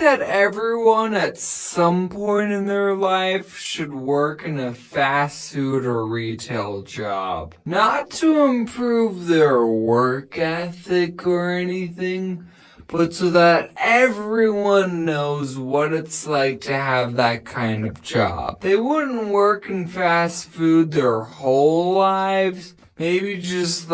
that everyone at some point in their life should work in a fast food or retail job. Not to improve their work ethic or anything, but so that everyone knows what it's like to have that kind of job. They wouldn't work in fast food their whole lives, maybe just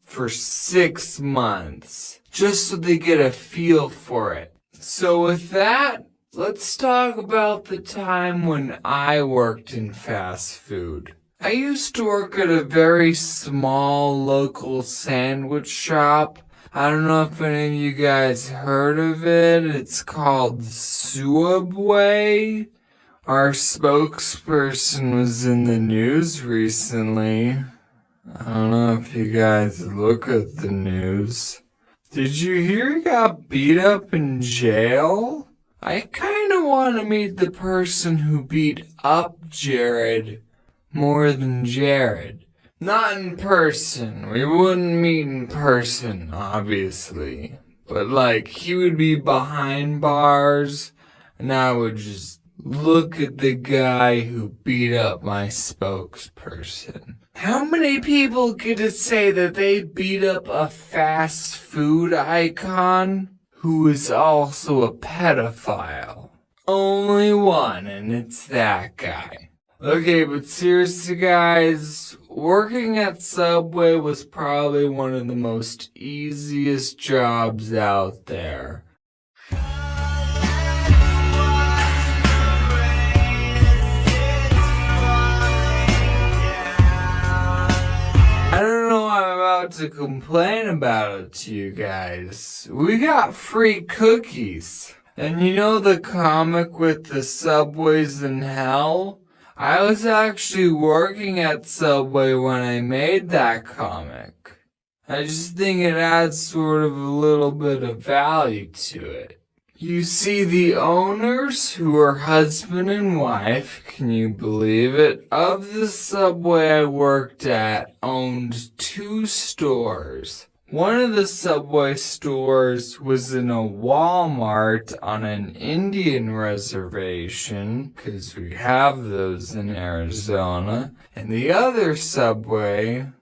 for 6 months, just so they get a feel for it. So with that, let's talk about the time when I worked in fast food. I used to work at a very small local sandwich shop. I don't know if any of you guys heard of it. It's called Soubway. Our spokesperson was in the news recently. I don't know if you guys look at the news. Did you hear he got beat up in jail? I kind of want to meet the person who beat up Jared more than Jared. Not in person. We wouldn't meet in person, obviously. But he would be behind bars, and I would just look at the guy who beat up my spokesperson. How many people get to say that they beat up a fast food icon who is also a pedophile? Only one, and it's that guy. Okay, but seriously guys, working at Soubway was probably one of the most easiest jobs out there. I don't know why I'm about to complain about it to you guys. We got free cookies. And you know the comic with the subways in hell? I was actually working at Soubway when I made that comic. I just think it adds sort of a little bit of value to it. You see, the owners, who are husband and wife, can you believe it, of the Soubway I worked at, owned 2 stores. One of the Soubway stores was in a Walmart on an Indian reservation, because we have those in Arizona, and the other Soubway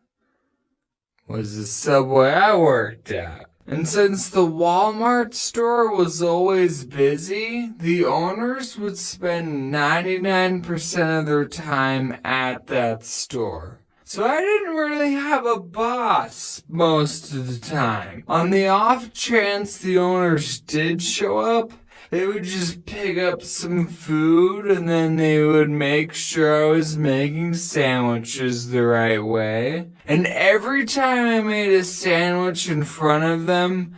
was the Soubway I worked at. And since the Walmart store was always busy, the owners would spend 99% of their time at that store. So I didn't really have a boss most of the time. On the off chance the owners did show up, they would just pick up some food and then they would make sure I was making sandwiches the right way. And every time I made a sandwich in front of them,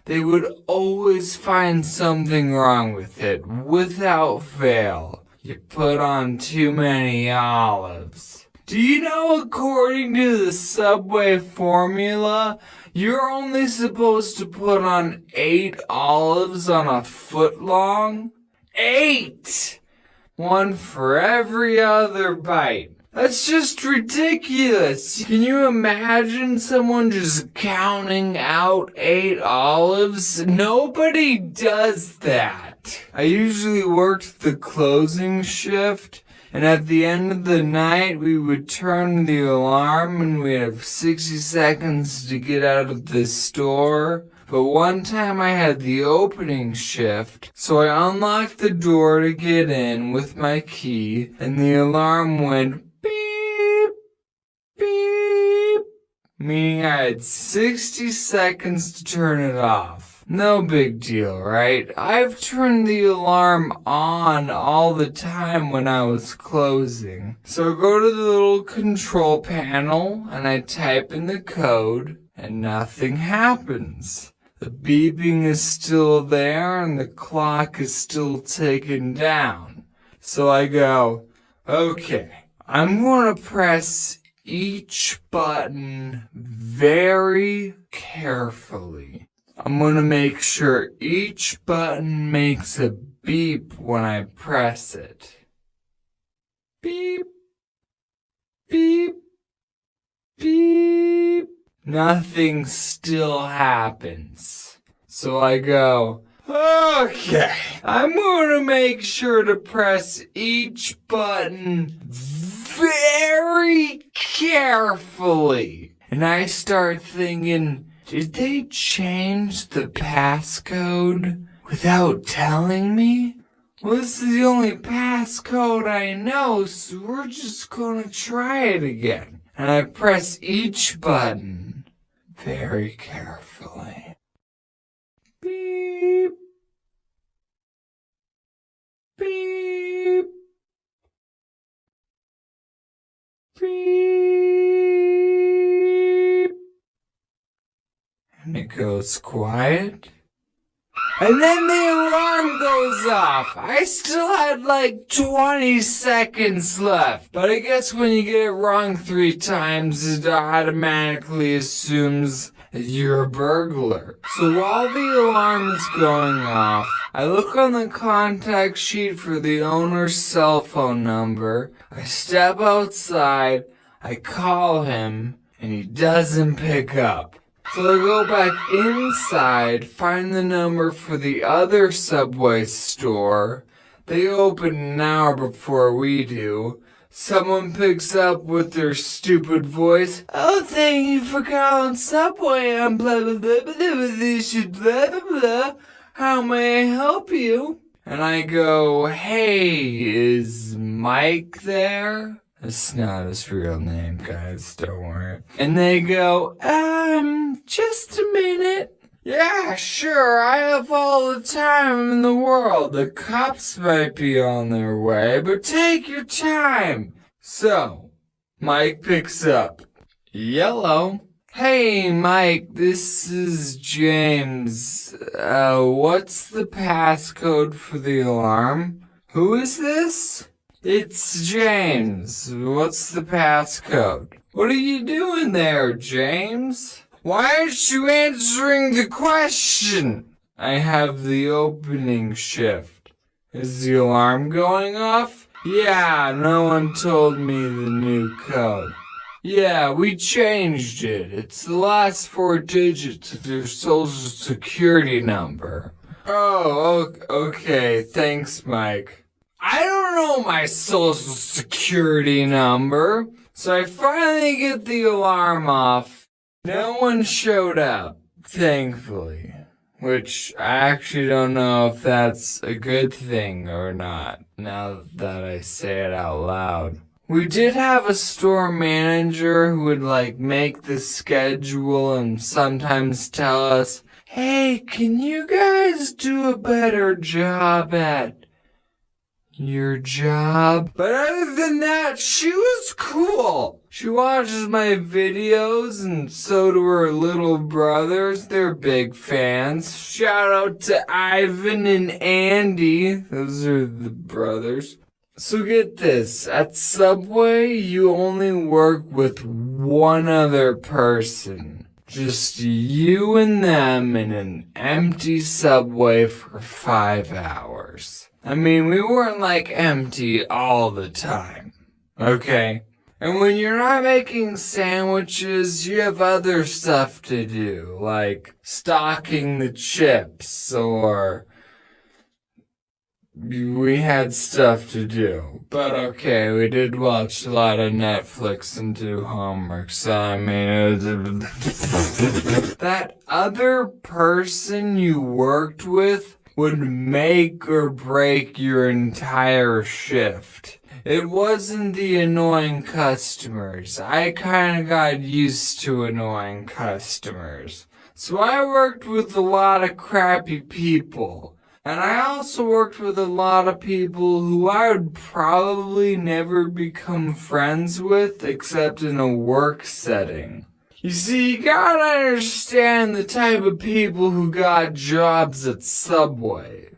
they would always find something wrong with it, without fail. You put on too many olives. Do you know, according to the Soubway formula, you're only supposed to put on 8 olives on a foot long? 8! One for every other bite. That's just ridiculous. Can you imagine someone just counting out 8 olives? Nobody does that. I usually worked the closing shift, and at the end of the night, we would turn the alarm and we'd have 60 seconds to get out of the store. But one time I had the opening shift, so I unlocked the door to get in with my key, and the alarm went beep, beep, meaning I had 60 seconds to turn it off. No big deal, right? I've turned the alarm on all the time when I was closing. So I go to the little control panel and I type in the code and nothing happens. The beeping is still there and the clock is still ticking down. So I go, okay, I'm going to press each button very carefully. I'm going to make sure each button makes a beep when I press it. Beep, beep, beep. Nothing still happens. So I go, Okay, I'm gonna make sure to press each button very carefully. And I start thinking, did they change the passcode without telling me? Well, this is the only passcode I know, so we're just gonna try it again. And I press each button very carefully. Beep. Beep. Beep. And it goes quiet. And then the alarm goes off. I still had like 20 seconds left. But I guess when you get it wrong 3 times, it automatically assumes that you're a burglar. So while the alarm is going off, I look on the contact sheet for the owner's cell phone number. I step outside, I call him, and he doesn't pick up. So I go back inside, find the number for the other Soubway store. They open an hour before we do. Someone picks up with their stupid voice. Oh, thank you for calling Soubway. I'm blah blah blah blah blah blah blah. How may I help you? And I go, hey, is Mike there? That's not his real name, guys, don't worry. And they go, just a minute. Yeah, sure, I have all the time in the world. The cops might be on their way, but take your time. So, Mike picks up. Yellow. Hey, Mike, this is James. What's the passcode for the alarm? Who is this? It's James. What's the passcode? What are you doing there, James? Why aren't you answering the question? I have the opening shift. Is the alarm going off? Yeah, no one told me the new code. Yeah, we changed it. It's the last 4 digits of your social security number. Oh, okay. Thanks, Mike. I don't know my social security number. So I finally get the alarm off. No one showed up, thankfully. Which I actually don't know if that's a good thing or not, now that I say it out loud. We did have a store manager who would make the schedule and sometimes tell us, hey, can you guys do a better job at your job? But other than that, she was cool. She watches my videos and so do her little brothers. They're big fans. Shout out to Ivan and Andy. Those are the brothers. So get this, at Soubway, you only work with one other person. Just you and them in an empty subway for 5 hours. I mean, we weren't empty all the time, okay? And when you're not making sandwiches, you have other stuff to do, like stocking the chips, or we had stuff to do. But okay, we did watch a lot of Netflix and do homework, so I mean, that other person you worked with would make or break your entire shift. It wasn't the annoying customers. I kinda got used to annoying customers. So I worked with a lot of crappy people. And I also worked with a lot of people who I would probably never become friends with except in a work setting. You see, you gotta understand the type of people who got jobs at Soubway.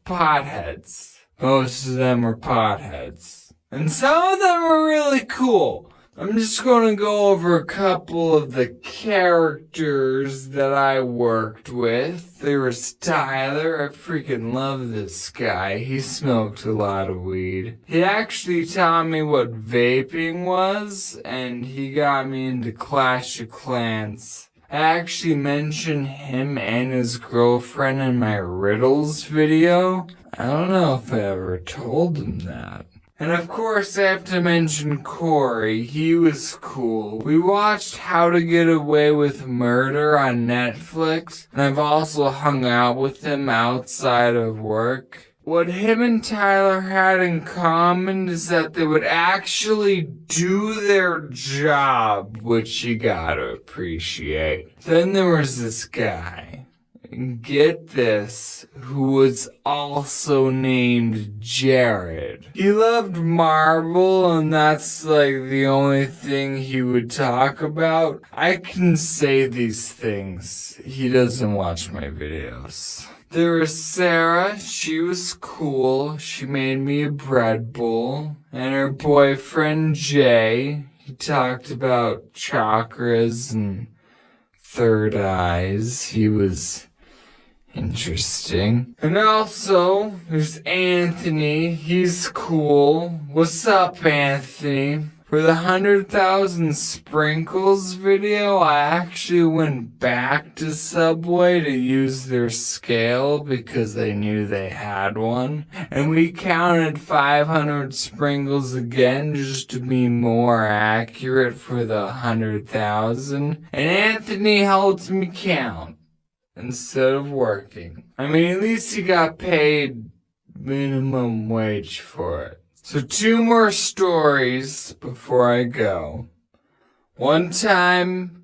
Potheads. Most of them are potheads. And some of them are really cool. I'm just gonna go over a couple of the characters that I worked with. There was Tyler. I freaking love this guy. He smoked a lot of weed. He actually taught me what vaping was, and he got me into Clash of Clans. I actually mentioned him and his girlfriend in my riddles video. I don't know if I ever told him that. And of course I have to mention Corey. He was cool. We watched How to Get Away with Murder on Netflix, and I've also hung out with him outside of work. What him and Tyler had in common is that they would actually do their job, which you gotta appreciate. Then there was this guy. Get this, who was also named Jared. He loved marble, and that's like the only thing he would talk about. I can say these things. He doesn't watch my videos. There was Sarah. She was cool. She made me a bread bowl. And her boyfriend Jay. He talked about chakras and third eyes. He was interesting. And also, there's Anthony. He's cool. What's up, Anthony? For the 100,000 sprinkles video, I actually went back to Soubway to use their scale because I knew they had one. And we counted 500 sprinkles again just to be more accurate for the 100,000. And Anthony helped me count instead of working. I mean, at least he got paid minimum wage for it. So 2 more stories before I go. One time,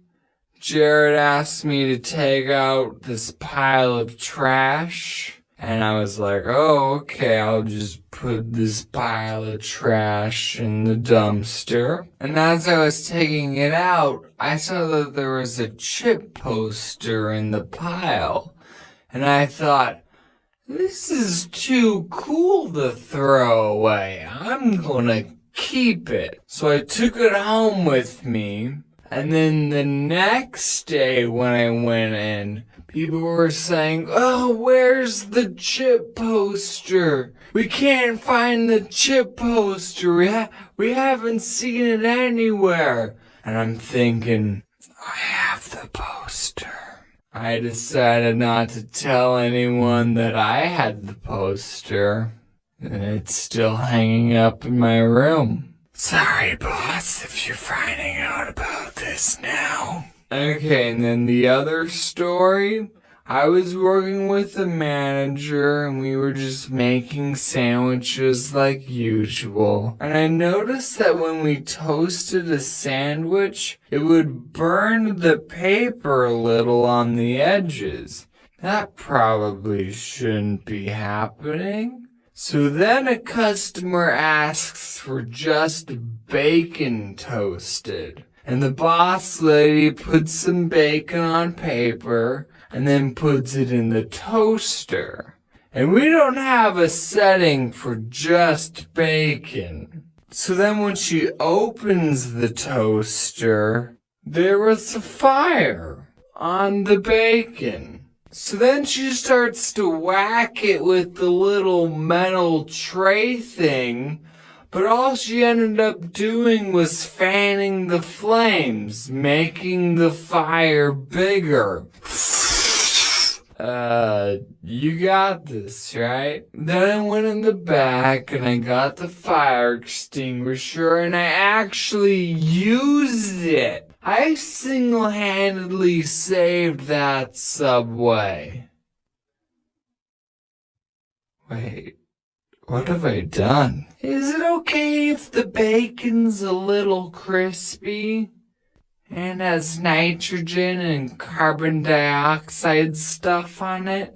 Jared asked me to take out this pile of trash. And I was like, oh, okay, I'll just put this pile of trash in the dumpster. And as I was taking it out, I saw that there was a chip poster in the pile. And I thought, this is too cool to throw away. I'm gonna keep it. So I took it home with me. And then the next day when I went in, people were saying, oh, where's the chip poster? We can't find the chip poster. We haven't seen it anywhere. And I'm thinking, I have the poster. I decided not to tell anyone that I had the poster. And it's still hanging up in my room. Sorry, boss, if you're finding out about this now. Okay, and then the other story, I was working with a manager and we were just making sandwiches like usual. And I noticed that when we toasted a sandwich, it would burn the paper a little on the edges. That probably shouldn't be happening. So then a customer asks for just bacon toasted. And the boss lady puts some bacon on paper and then puts it in the toaster. And we don't have a setting for just bacon. So then when she opens the toaster, there was a fire on the bacon. So then she starts to whack it with the little metal tray thing, but all she ended up doing was fanning the flames, making the fire bigger. You got this, right? Then I went in the back and I got the fire extinguisher and I actually used it. I single-handedly saved that Soubway. Wait, what have I done? Is it okay if the bacon's a little crispy and has nitrogen and carbon dioxide stuff on it?